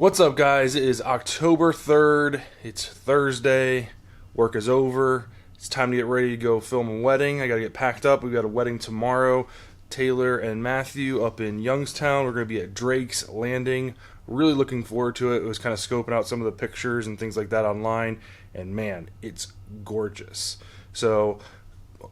What's up, guys? It is October 3rd. It's Thursday. Work is over. It's time to get ready to go film a wedding. I got to get packed up. We've got a wedding tomorrow. Taylor and Matthew up in Youngstown. We're going to be at Drake's Landing. Really looking forward to it. It was kind of scoping out some of the pictures and things like that online. And man, it's gorgeous. So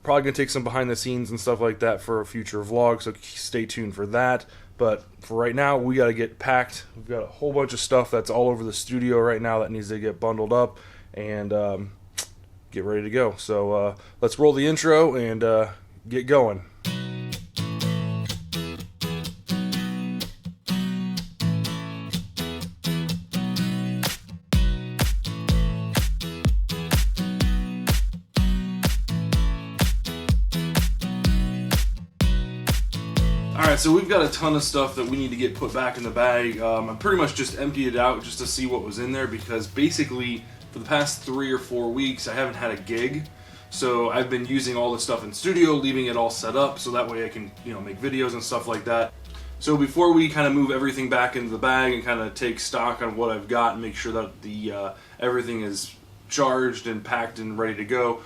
probably going to take some behind the scenes and stuff like that for a future vlog. So stay tuned for that. But for right now, we got to get packed. We've got a whole bunch of stuff that's all over the studio right now that needs to get bundled up and get ready to go. So let's roll the intro and get going. Alright, so we've got a ton of stuff that we need to get put back in the bag. I pretty much just emptied it out just to see what was in there because basically for the past 3 or 4 weeks I haven't had a gig. So I've been using all the stuff in studio, leaving it all set up so that way I can, make videos and stuff like that. So before we kind of move everything back into the bag and kind of take stock on what I've got and make sure that the everything is charged and packed and ready to go,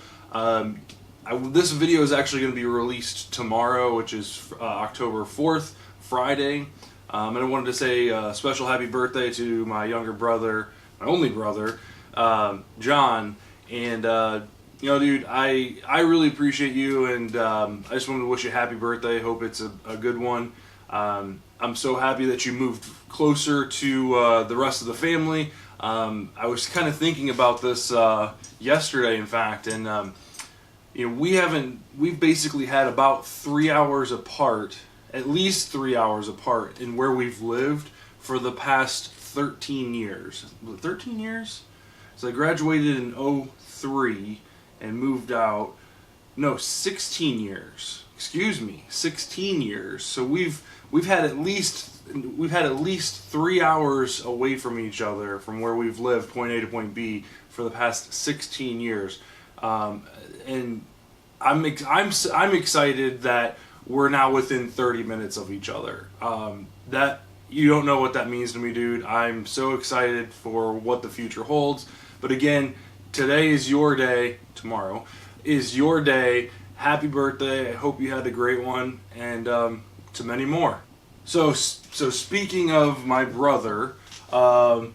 this video is actually going to be released tomorrow, which is October 4th, Friday. And I wanted to say a special happy birthday to my younger brother, my only brother, John. And, dude, I really appreciate you, and I just wanted to wish you a happy birthday. Hope it's a good one. I'm so happy that you moved closer to the rest of the family. I was kind of thinking about this yesterday, in fact, and we've basically had about 3 hours apart, at least 3 hours apart in where we've lived for the past 13 years. 13 years? So I graduated in 2003 and moved out, 16 years. Excuse me, 16 years. So we've had at least 3 hours away from each other from where we've lived, point A to point B, for the past 16 years. And I'm excited that we're now within 30 minutes of each other. That you don't know what that means to me, dude. I'm so excited for what the future holds. But again, today is your day. Tomorrow is your day. Happy birthday. I hope you had a great one, and to many more. So speaking of my brother, my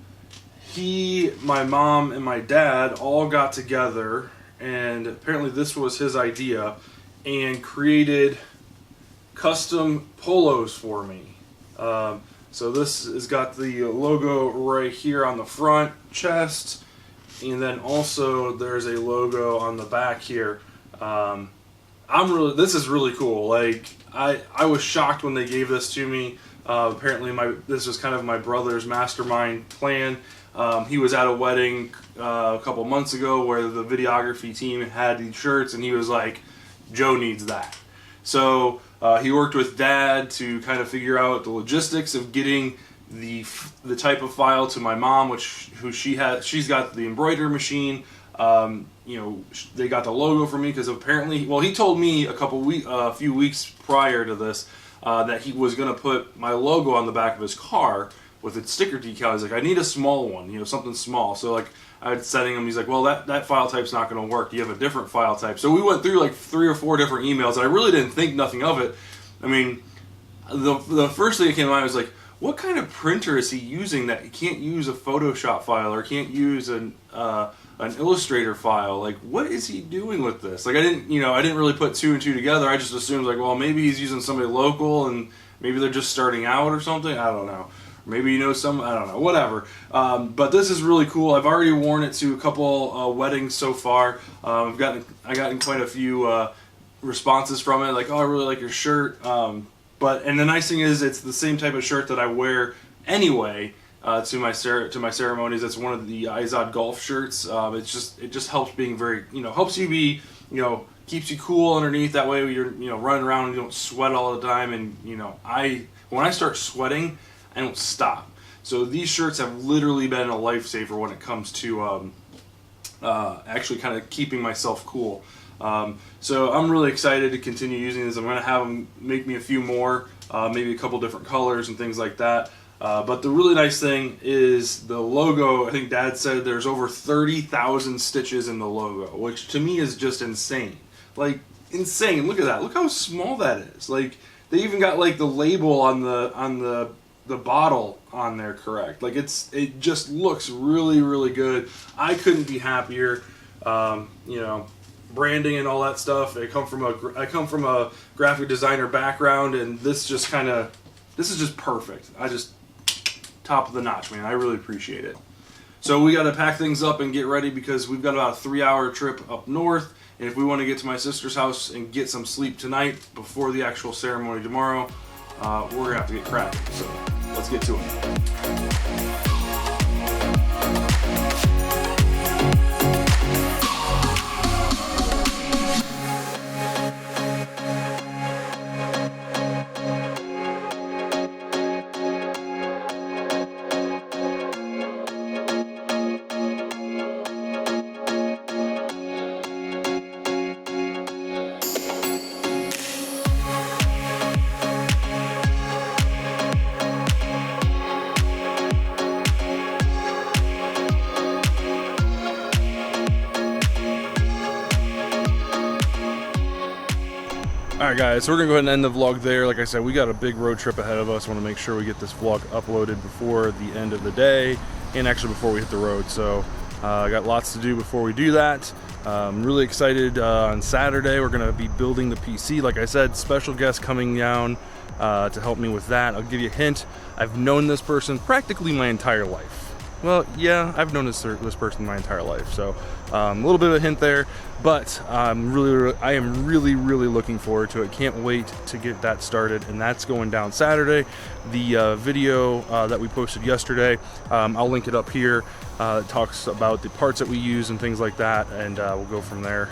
mom, and my dad all got together, and apparently this was his idea, and created custom polos for me. So this has got the logo right here on the front chest, and then also there's a logo on the back here. This is really cool. Like, I was shocked when they gave this to me. Apparently this was kind of my brother's mastermind plan. He was at a wedding a couple months ago where the videography team had these shirts, and he was like, Joe needs that. So he worked with Dad to kind of figure out the logistics of getting the type of file to my mom, she's got the embroidery machine. They got the logo for me because apparently, he told me a few weeks prior to this that he was going to put my logo on the back of his car with its sticker decal. He's like, I need a small one, something small. So like I was setting him, he's like, well, that file type's not going to work. You have a different file type. So we went through like 3 or 4 different emails, and I really didn't think nothing of it. I mean, the first thing that came to mind was like, what kind of printer is he using that he can't use a Photoshop file or can't use an Illustrator file? Like, what is he doing with this? Like, I didn't really put 2 and 2 together. I just assumed like, well, maybe he's using somebody local, and maybe they're just starting out or something. I don't know. Maybe I don't know, whatever. But this is really cool. I've already worn it to a couple weddings so far. I gotten quite a few responses from it, like, oh, I really like your shirt. And the nice thing is, it's the same type of shirt that I wear anyway to my ceremonies. It's one of the Izod golf shirts. It just helps being very, helps you be, keeps you cool underneath. That way you're, running around and you don't sweat all the time. And when I start sweating, I don't stop. So these shirts have literally been a lifesaver when it comes to actually kind of keeping myself cool. So I'm really excited to continue using this. I'm going to have them make me a few more, maybe a couple different colors and things like that. But the really nice thing is the logo. I think Dad said there's over 30,000 stitches in the logo, which to me is just insane. Like, insane. Look at that. Look how small that is. Like, they even got like the label on the bottle on there correct. Like, it just looks really, really good. I couldn't be happier. You know, branding and all that stuff. I come from a graphic designer background, and this is just perfect. Top of the notch, man. I really appreciate it. So we got to pack things up and get ready because we've got about a 3-hour trip up north. And if we want to get to my sister's house and get some sleep tonight before the actual ceremony tomorrow, we're going to have to get cracking. So let's get to it. Alright guys, so we're going to go ahead and end the vlog there. Like I said, we got a big road trip ahead of us. I want to make sure we get this vlog uploaded before the end of the day, and actually before we hit the road. So I got lots to do before we do that. I'm really excited. On Saturday we're going to be building the PC. Like I said, special guest coming down to help me with that. I'll give you a hint. I've known this person practically my entire life. Well, yeah, I've known this person my entire life, so a little bit of a hint there, but I am really looking forward to it. Can't wait to get that started, and that's going down Saturday. The video that we posted yesterday, I'll link it up here. It talks about the parts that we use and things like that, and we'll go from there.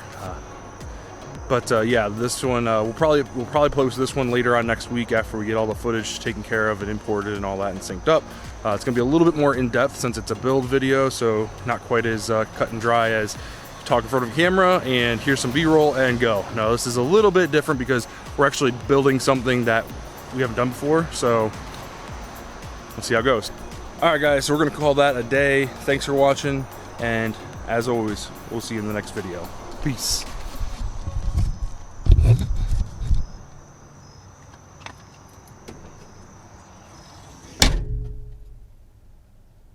Yeah, this one we'll probably post this one later on next week after we get all the footage taken care of and imported and all that and synced up. It's going to be a little bit more in-depth since it's a build video, so not quite as cut and dry as talk in front of a camera and here's some B-roll and go. No, this is a little bit different because we're actually building something that we haven't done before, so let's see how it goes. Alright guys, so we're going to call that a day. Thanks for watching, and as always, we'll see you in the next video. Peace.